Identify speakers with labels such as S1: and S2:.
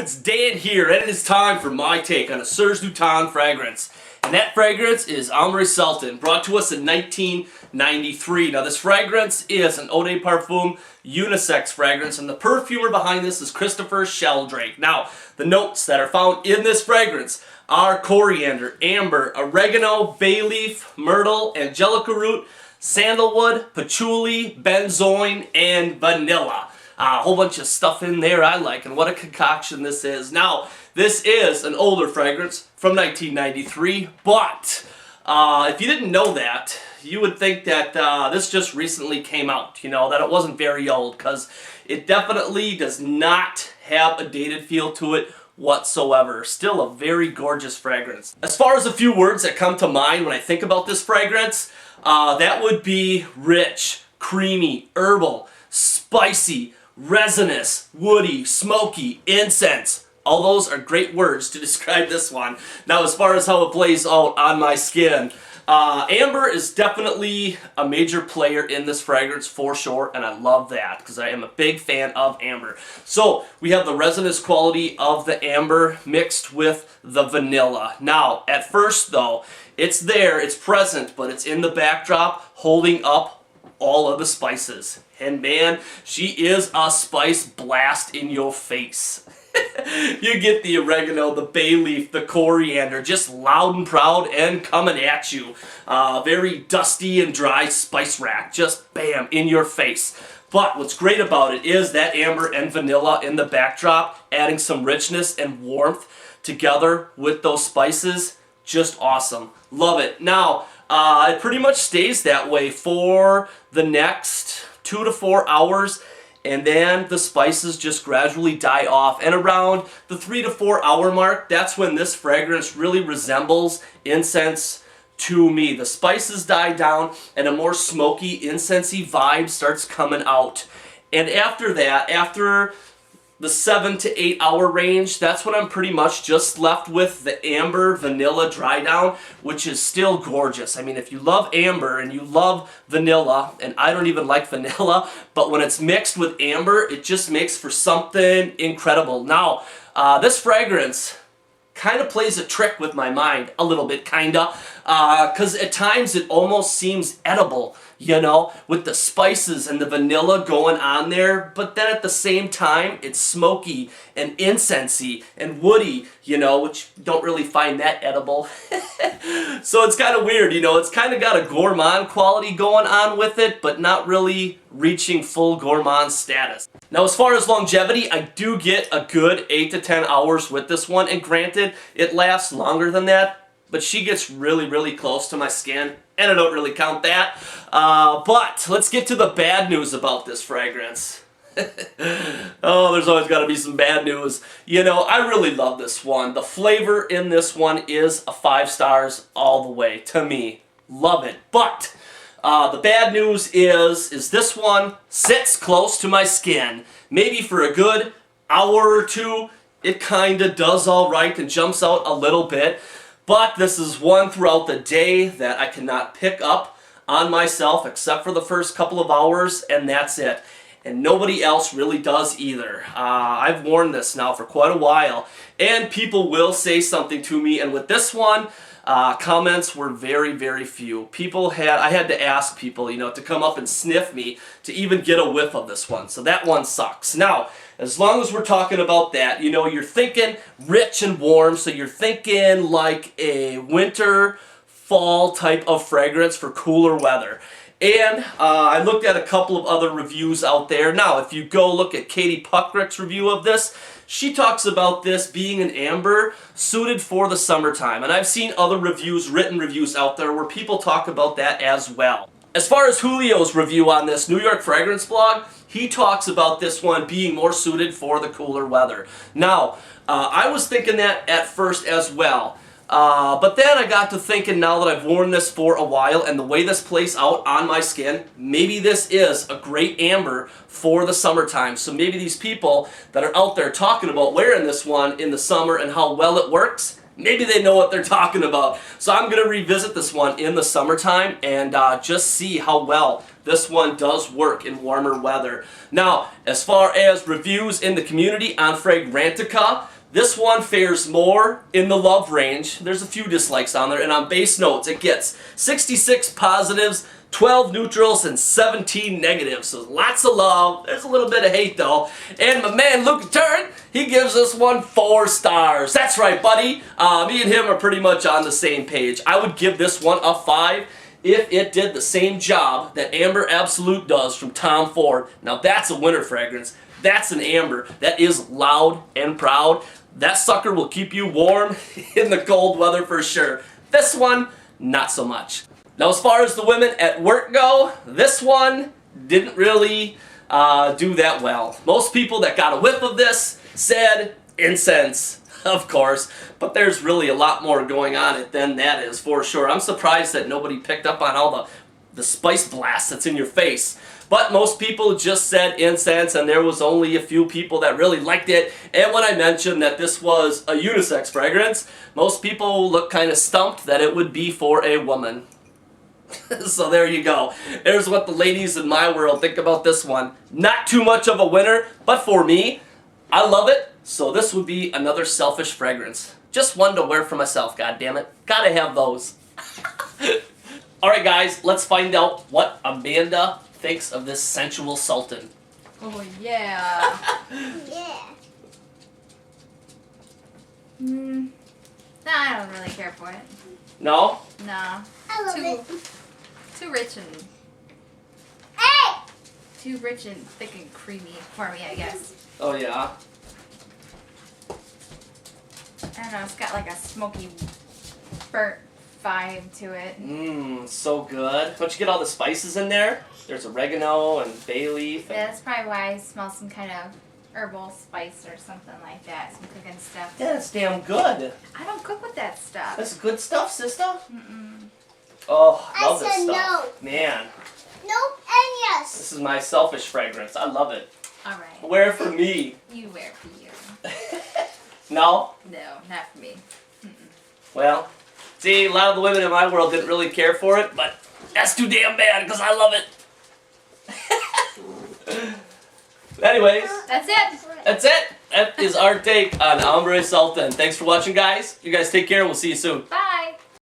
S1: it's Dan here, and it is time for my take on a SERGE LUTENS fragrance. And that fragrance is AMBRE SULTAN, brought to us in 1993. Now this fragrance is an eau de parfum unisex fragrance, and the perfumer behind this is Christopher Sheldrake. Now, the notes that are found in this fragrance are coriander, amber, oregano, bay leaf, myrtle, angelica root, sandalwood, patchouli, benzoin, and vanilla. A whole bunch of stuff in there I like, and what a concoction this is. Now, this is an older fragrance from 1993, but if you didn't know that, you would think that this just recently came out, you know, that it wasn't very old, because it definitely does not have a dated feel to it whatsoever. Still a very gorgeous fragrance. As far as a few words that come to mind when I think about this fragrance, that would be rich, creamy, herbal, spicy, resinous, woody, smoky, incense. All those are great words to describe this one. Now, as far as how it plays out on my skin, amber is definitely a major player in this fragrance for sure, and I love that because I am a big fan of amber. So we have the resinous quality of the amber mixed with the vanilla. Now, at first though, it's there, it's present, but it's in the backdrop holding up all of the spices. And man, she is a spice blast in your face. You get the oregano, the bay leaf, the coriander, just loud and proud and coming at you. Very dusty and dry spice rack, just bam, in your face. But what's great about it is that amber and vanilla in the backdrop, adding some richness and warmth together with those spices, just awesome. Love it. Now, it pretty much stays that way for the next 2 to 4 hours, and then the spices just gradually die off. And around the 3 to 4 hour mark, that's when this fragrance really resembles incense to me. The spices die down and a more smoky, incensey vibe starts coming out. And after that, after the 7 to 8 hour range, that's when I'm pretty much just left with the amber vanilla dry down, which is still gorgeous. I mean, if you love amber and you love vanilla, and I don't even like vanilla, but when it's mixed with amber, it just makes for something incredible. Now, this fragrance kind of plays a trick with my mind, a little bit, kinda, because at times it almost seems edible, you know, with the spices and the vanilla going on there, but then at the same time, it's smoky and incensey and woody, you know, which you don't really find that edible. So it's kind of weird, you know, it's kind of got a gourmand quality going on with it, but not really reaching full gourmand status. Now, as far as longevity, I do get a good 8 to 10 hours with this one, and granted, it lasts longer than that, but she gets really, really close to my skin, and I don't really count that. But let's get to the bad news about this fragrance. Oh, there's always got to be some bad news. You know, I really love this one. The flavor in this one is a 5 stars all the way, to me. Love it. But the bad news is this one sits close to my skin. Maybe for a good hour or two, it kind of does all right and jumps out a little bit. But this is one throughout the day that I cannot pick up on myself except for the first couple of hours, and that's it. And nobody else really does either. I've worn this now for quite a while, and people will say something to me, and with this one, comments were very, very few. I had to ask people, you know, to come up and sniff me to even get a whiff of this one. So that one sucks. Now, as long as we're talking about that, you know, you're thinking rich and warm, so you're thinking like a winter, fall type of fragrance for cooler weather. And I looked at a couple of other reviews out there. Now, if you go look at Katie Puckrick's review of this, she talks about this being an amber suited for the summertime. And I've seen other reviews, written reviews out there where people talk about that as well. As far as Julio's review on this New York Fragrance blog, he talks about this one being more suited for the cooler weather. Now, I was thinking that at first as well. But then I got to thinking, now that I've worn this for a while and the way this plays out on my skin, maybe this is a great amber for the summertime. So maybe these people that are out there talking about wearing this one in the summer and how well it works, maybe they know what they're talking about. So I'm going to revisit this one in the summertime and just see how well this one does work in warmer weather. Now, as far as reviews in the community on Fragrantica, This one fares more in the love range. There's a few dislikes on there, and on base notes it gets 66 positives, 12 neutrals, and 17 negatives. So lots of love. There's a little bit of hate though. And my man Luke Turn, he gives this one 4 stars. That's right, buddy. Me and him are pretty much on the same page. I would give this one a 5 if it did the same job that Amber Absolute does from Tom Ford. Now that's a winter fragrance. That's an amber. That is loud and proud. That sucker will keep you warm in the cold weather for sure. This one, not so much. Now as far as the women at work go, this one didn't really do that well. Most people that got a whiff of this said incense, of course, but there's really a lot more going on it than that is for sure. I'm surprised that nobody picked up on all the spice blast that's in your face. But most people just said incense, and there was only a few people that really liked it. And when I mentioned that this was a unisex fragrance, most people looked kind of stumped that it would be for a woman. So there you go. There's what the ladies in my world think about this one. Not too much of a winner, but for me, I love it. So this would be another selfish fragrance. Just one to wear for myself, goddammit. Gotta have those. Alright guys, let's find out what Amanda thinks of this sensual Sultan.
S2: Oh yeah.
S3: Yeah.
S2: No, I don't really care for it.
S1: No?
S2: No.
S3: I love it.
S2: Too rich and
S3: Hey!
S2: too rich and thick and creamy for me, I guess.
S1: Oh yeah?
S2: I don't know, it's got like a smoky burnt vibe to it.
S1: Mmm, so good. Don't you get all the spices in there? There's oregano and bay leaf.
S2: Yeah, that's probably why I smell some kind of herbal spice or something like that. Some cooking stuff.
S1: Yeah, that's damn good.
S2: I don't cook with that stuff.
S1: That's good stuff, sister.
S2: Mm-mm.
S1: Oh, I love
S3: I
S1: this
S3: said
S1: stuff. Man,
S3: Nope and yes.
S1: this is my selfish fragrance. I love it.
S2: Alright.
S1: Wear it for me.
S2: You wear it for you.
S1: No?
S2: No, not for me. Mm-mm.
S1: Well, see, a lot of the women in my world didn't really care for it, but that's too damn bad because I love it. Anyways,
S2: That's it.
S1: that's it. That is our take on Ombre Sultan. Thanks for watching, guys. You guys take care, and we'll see you soon.
S2: Bye.